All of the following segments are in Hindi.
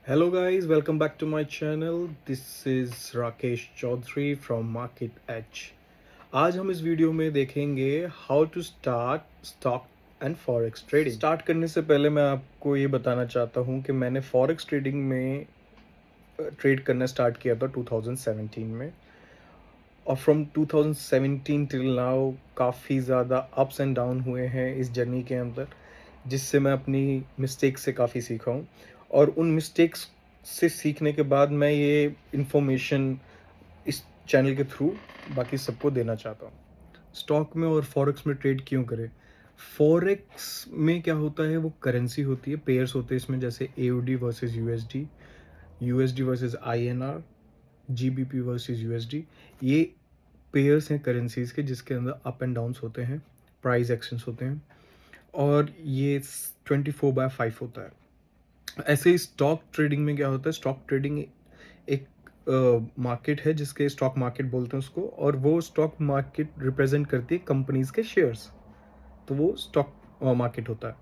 Hello guys, welcome back to my channel. This is Rakesh Chaudhary from Market Edge. आज हम इस वीडियो में देखेंगे how to start stock and forex trading. Start करने से पहले मैं आपको ये बताना चाहता हूँ कि मैंने फॉरेक्स ट्रेडिंग में ट्रेड करना स्टार्ट किया था 2017 में, और फ्रॉम 2017 टिल नाउ काफ़ी ज़्यादा अप्स एंड डाउन हुए हैं इस जर्नी के अंदर, जिससे मैं अपनी मिस्टेक से काफ़ी सीखा हूँ। और उन मिस्टेक्स से सीखने के बाद मैं ये इन्फॉर्मेशन इस चैनल के थ्रू बाकी सबको देना चाहता हूँ। स्टॉक में और फॉरेक्स में ट्रेड क्यों करें? फॉरेक्स में क्या होता है, वो करेंसी होती है, पेयर्स होते हैं इसमें, जैसे AUD versus USD, USD versus INR, GBP versus USD। ये पेयर्स हैं करेंसीज के, जिसके अंदर अप एंड डाउन्स होते हैं, प्राइस एक्शंस होते हैं, और ये 24/5 होता है। ऐसे ही स्टॉक ट्रेडिंग में क्या होता है, स्टॉक ट्रेडिंग एक मार्केट है जिसके स्टॉक मार्केट बोलते हैं उसको, और वो स्टॉक मार्केट रिप्रेजेंट करती है कंपनीज के शेयर्स, तो वो स्टॉक मार्केट होता है।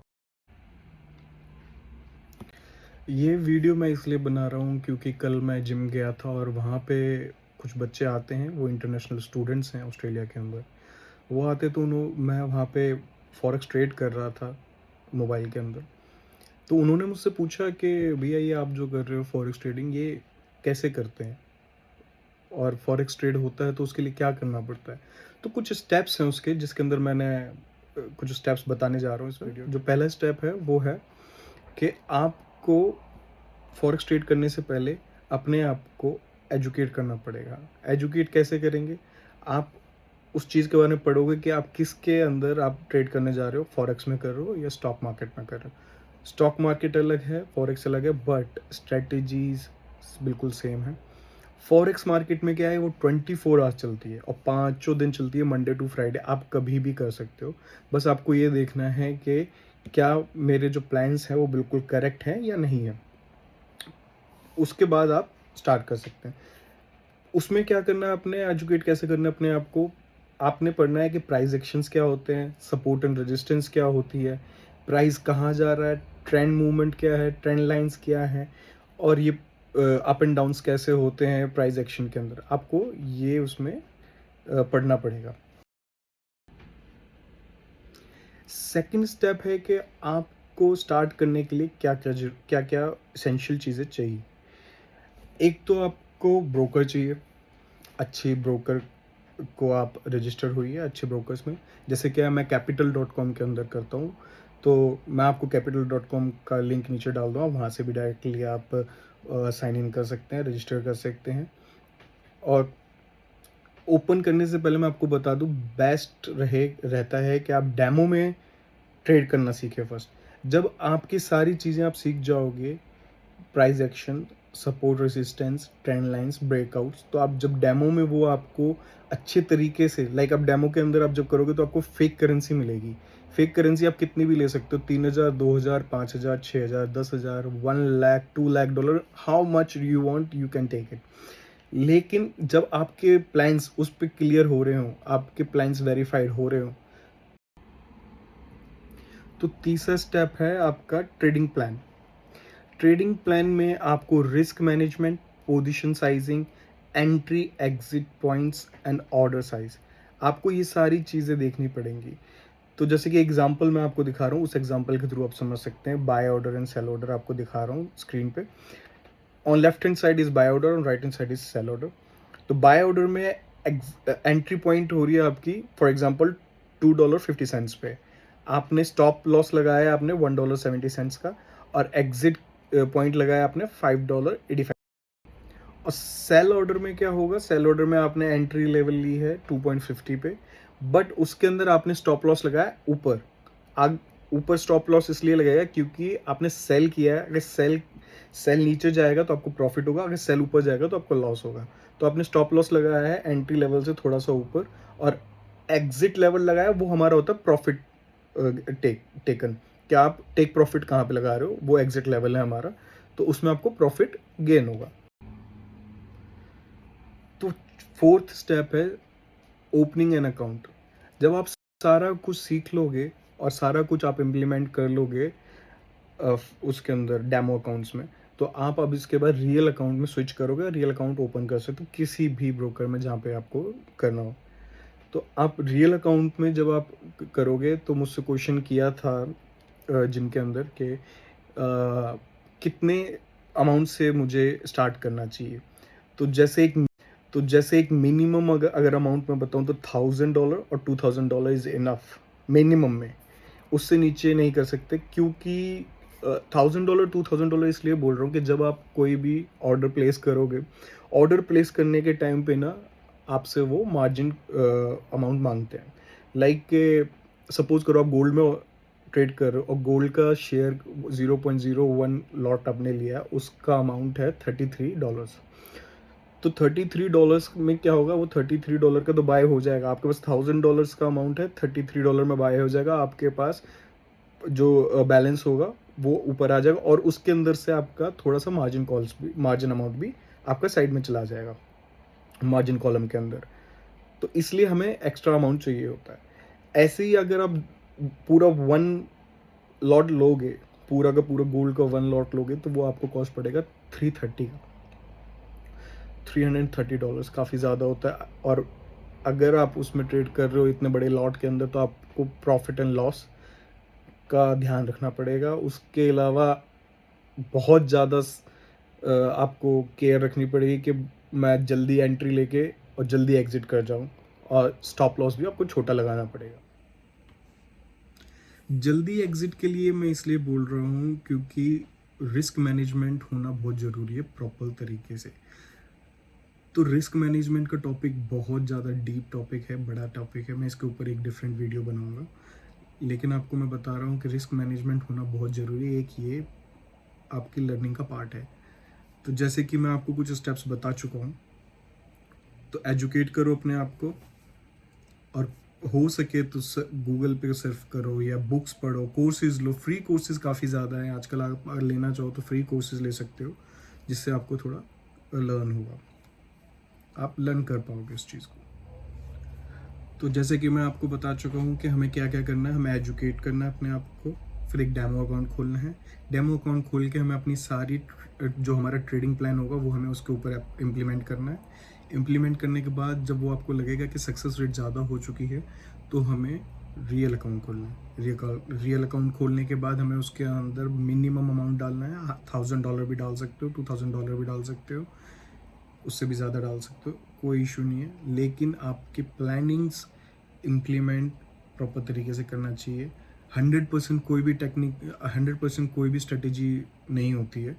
ये वीडियो मैं इसलिए बना रहा हूँ क्योंकि कल मैं जिम गया था और वहाँ पे कुछ बच्चे आते हैं, वो इंटरनेशनल स्टूडेंट्स हैं ऑस्ट्रेलिया के अंदर। वो आते तो मैं वहाँ पे फॉरेक्स ट्रेड कर रहा था मोबाइल के अंदर। तो उन्होंने मुझसे पूछा कि भैया ये आप जो कर रहे हो फॉरेक्स ट्रेडिंग, ये कैसे करते हैं, और फॉरेक्स ट्रेड होता है तो उसके लिए क्या करना पड़ता है। तो कुछ स्टेप्स हैं उसके, जिसके अंदर मैंने कुछ स्टेप्स बताने जा रहा हूँ इस वीडियो। जो पहला स्टेप है वो है कि आपको फॉरेक्स ट्रेड करने से पहले अपने आप को एजुकेट करना पड़ेगा। एजुकेट कैसे करेंगे? आप उस चीज़ के बारे में पढ़ोगे कि आप किसके अंदर आप ट्रेड करने जा रहे हो, फॉरेक्स में कर रहे हो या स्टॉक मार्केट में कर रहे हो। स्टॉक मार्केट अलग है, फॉरेक्स अलग है, बट स्ट्रेटजीज बिल्कुल सेम है। फॉरेक्स मार्केट में क्या है, वो 24 आवर्स चलती है और पाँचों दिन चलती है, मंडे टू फ्राइडे। आप कभी भी कर सकते हो, बस आपको ये देखना है कि क्या मेरे जो प्लान्स हैं वो बिल्कुल करेक्ट हैं या नहीं है। उसके बाद आप स्टार्ट कर सकते हैं। उसमें क्या करना है, अपने एजुकेट कैसे करना है अपने आप को। आपने पढ़ना है कि प्राइस एक्शंस क्या होते हैं, सपोर्ट एंड रेजिस्टेंस क्या होती है, प्राइस कहाँ जा रहा है, ट्रेंड मूवमेंट क्या है, ट्रेंड लाइंस क्या है, और ये अप एंड डाउन्स कैसे होते हैं प्राइस एक्शन के अंदर। आपको ये उसमें पढ़ना पड़ेगा। सेकंड स्टेप है कि आपको स्टार्ट करने के लिए क्या क्या इसेंशियल चीज़ें चाहिए। एक तो आपको ब्रोकर चाहिए, अच्छी ब्रोकर को आप रजिस्टर हुई है अच्छे ब्रोकर्स में। जैसे कि मैं capital.com के अंदर करता हूँ, तो मैं आपको capital.com का लिंक नीचे डाल दूँगा, वहाँ से भी डायरेक्टली आप साइन इन कर सकते हैं, रजिस्टर कर सकते हैं। और ओपन करने से पहले मैं आपको बता दूँ, बेस्ट रहता है कि आप डेमो में ट्रेड करना सीखें फर्स्ट। जब आपकी सारी चीज़ें आप सीख जाओगे, price action, support resistance, trend lines, breakouts, तो आप जब डेमो में वो आपको अच्छे तरीके से, लाइक आप डेमो के अंदर आप जब करोगे तो आपको फेक करेंसी मिलेगी। फेक करेंसी आप कितनी भी ले सकते हो, 3,000, 2,000, 5,000, 6,000, 10,000, 1 lakh, 2 lakh dollar, how much you want you can take it. लेकिन जब आपके प्लान्स उस पर क्लियर हो रहे हो, आपके प्लान्स वेरीफाइड हो रहे हो, तो तीसरा स्टेप है आपका ट्रेडिंग प्लान। ट्रेडिंग प्लान में आपको risk management, position sizing, entry exit points and order size, आपको ये सारी चीज़ें देखनी पड़ेंगी। तो जैसे कि एग्जांपल मैं आपको दिखा रहा हूँ, उस एग्जांपल के थ्रू आप समझ सकते हैं। Buy order and sell order आपको दिखा रहा हूँ स्क्रीन पे। On left hand side is buy order, on right hand side is sell order. तो बाय ऑर्डर में एंट्री पॉइंट हो रही है आपकी, फॉर एग्जांपल $2.50 पे। आपने स्टॉप लॉस लगाया आपने $1.70 का, और एग्जिट पॉइंट लगाया आपने $5.85। और सेल ऑर्डर में क्या होगा, सेल ऑर्डर में आपने एंट्री लेवल ली है 2.50 पे, बट उसके अंदर आपने स्टॉप लॉस लगाया ऊपर। आग ऊपर स्टॉप लॉस इसलिए लगाया क्योंकि आपने सेल किया है। अगर सेल नीचे जाएगा तो आपको प्रॉफिट होगा, अगर सेल ऊपर जाएगा तो आपको लॉस होगा। तो आपने स्टॉप लॉस लगाया है एंट्री लेवल से थोड़ा सा ऊपर, और एग्जिट लेवल लगाया, वो हमारा होता है प्रॉफिट टेकन। क्या आप टेक प्रॉफिट कहाँ पे लगा रहे हो, वो एग्जिट लेवल है हमारा, तो उसमें आपको प्रॉफिट गेन होगा। तो फोर्थ स्टेप है ओपनिंग एन अकाउंट। जब आप सारा कुछ सीख लोगे और सारा कुछ आप इम्प्लीमेंट कर लोगे उसके अंदर डेमो अकाउंट्स में, तो आप अब इसके बाद रियल अकाउंट में स्विच करोगे, रियल अकाउंट ओपन कर सकते हो किसी भी ब्रोकर में जहाँ पे आपको करना हो। तो आप रियल अकाउंट में जब आप करोगे तो मुझसे क्वेश्चन किया था जिम के अंदर कि कितने अमाउंट से मुझे स्टार्ट करना चाहिए। तो जैसे एक मिनिमम अगर अमाउंट मैं बताऊँ तो $1000 और $2000 इज़ इनफ मिनिमम में। उससे नीचे नहीं कर सकते, क्योंकि $1000 $2000 इसलिए बोल रहा हूँ कि जब आप कोई भी ऑर्डर प्लेस करोगे, ऑर्डर प्लेस करने के टाइम पे ना आपसे वो मार्जिन अमाउंट मांगते हैं। लाइक सपोज करो आप गोल्ड में ट्रेड कर रहे हो और गोल्ड का शेयर 0.01 लॉट आपने लिया, उसका अमाउंट है $33। तो $33 में क्या होगा, वो $33 का तो बाय हो जाएगा। आपके पास $1000 का अमाउंट है, $33 में बाय हो जाएगा। आपके पास जो बैलेंस होगा वो ऊपर आ जाएगा और उसके अंदर से आपका थोड़ा सा मार्जिन अमाउंट भी आपका साइड में चला जाएगा मार्जिन कॉलम के अंदर। तो इसलिए हमें एक्स्ट्रा अमाउंट चाहिए होता है। ऐसे ही अगर आप पूरा वन लॉट लोगे, पूरा का पूरा गोल्ड का वन लॉट लोगे, तो वो आपको कॉस्ट पड़ेगा 330 का। $330 काफ़ी ज़्यादा होता है। और अगर आप उसमें ट्रेड कर रहे हो इतने बड़े लॉट के अंदर, तो आपको प्रॉफिट एंड लॉस का ध्यान रखना पड़ेगा। उसके अलावा बहुत ज़्यादा आपको केयर रखनी पड़ेगी कि मैं जल्दी एंट्री लेके और जल्दी एग्जिट कर जाऊं, और स्टॉप लॉस भी आपको छोटा लगाना पड़ेगा। जल्दी एग्जिट के लिए मैं इसलिए बोल रहा हूँ क्योंकि रिस्क मैनेजमेंट होना बहुत ज़रूरी है प्रॉपर तरीके से। तो रिस्क मैनेजमेंट का टॉपिक बहुत ज़्यादा डीप टॉपिक है, बड़ा टॉपिक है। मैं इसके ऊपर एक डिफरेंट वीडियो बनाऊंगा, लेकिन आपको मैं बता रहा हूँ कि रिस्क मैनेजमेंट होना बहुत ज़रूरी है। एक ये आपकी लर्निंग का पार्ट है। तो जैसे कि मैं आपको कुछ स्टेप्स बता चुका हूँ, तो एजुकेट करो अपने आप को, और हो सके तो गूगल पे सर्फ करो या बुक्स पढ़ो, कोर्सेज लो। फ्री कोर्सेज काफ़ी ज़्यादा हैं आजकल। आप अगर लेना चाहो तो फ्री कोर्सेज ले सकते हो, जिससे आपको थोड़ा लर्न होगा, आप लर्न कर पाओगे इस चीज़ को। तो जैसे कि मैं आपको बता चुका हूँ कि हमें क्या क्या करना है। हमें एजुकेट करना है अपने आप को, फिर एक डेमो अकाउंट खोलना है। डेमो अकाउंट खोल के हमें अपनी सारी जो हमारा ट्रेडिंग प्लान होगा वो हमें उसके ऊपर इम्प्लीमेंट करना है। इम्प्लीमेंट करने के बाद जब वो आपको लगेगा कि सक्सेस रेट ज़्यादा हो चुकी है, तो हमें रियल अकाउंट खोलना है। रियल अकाउंट खोलने के बाद हमें उसके अंदर मिनिमम अमाउंट डालना है। $1000 भी डाल सकते हो, $2000 भी डाल सकते हो, उससे भी ज़्यादा डाल सकते हो, कोई इशू नहीं है। लेकिन आपकी प्लानिंग्स इम्प्लीमेंट प्रॉपर तरीके से करना चाहिए। 100% कोई भी 100% कोई भी स्ट्रेटेजी नहीं होती है।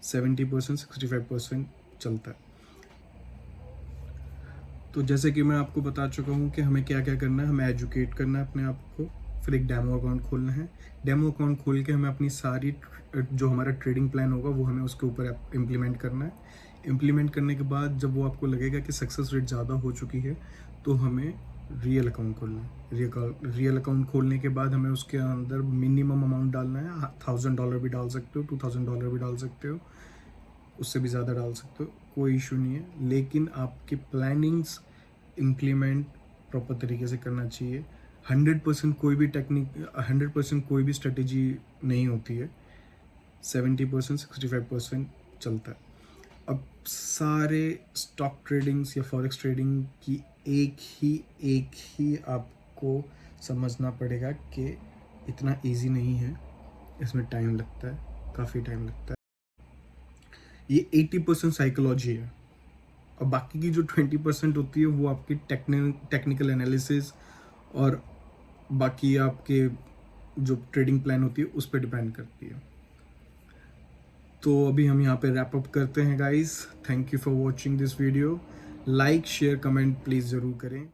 70% 65% चलता है। तो जैसे कि मैं आपको बता चुका हूँ कि हमें क्या क्या करना है। हमें एजुकेट करना है अपने आप को, फिर एक डेमो अकाउंट खोलना है। डेमो अकाउंट खोल के हमें अपनी सारी जो हमारा ट्रेडिंग प्लान होगा वो हमें उसके ऊपर इम्प्लीमेंट करना है। इम्प्लीमेंट करने के बाद जब वो आपको लगेगा कि सक्सेस रेट ज़्यादा हो चुकी है, तो हमें रियल अकाउंट खोलना है। रियल अकाउंट खोलने के बाद हमें उसके अंदर मिनिमम अमाउंट डालना है। $1000 भी डाल सकते हो, $2000 भी डाल सकते हो, उससे भी ज़्यादा डाल सकते हो, कोई इशू नहीं है। लेकिन आपकी प्लानिंग्स इम्प्लीमेंट प्रॉपर तरीके से करना चाहिए। 100% कोई भी स्ट्रेटेजी नहीं होती है। 70% 65% चलता है। अब सारे स्टॉक ट्रेडिंग्स या फॉरेक्स ट्रेडिंग की एक ही आपको समझना पड़ेगा कि इतना इजी नहीं है, इसमें टाइम लगता है, काफ़ी टाइम लगता है। ये 80% साइकोलॉजी है, और बाकी की जो 20% होती है वो आपकी टेक्निकल एनालिसिस और बाकी आपके जो ट्रेडिंग प्लान होती है उस पर डिपेंड करती है। तो अभी हम यहाँ पे रैप अप करते हैं guys. Thank you for watching this video. Like share comment please ज़रूर करें।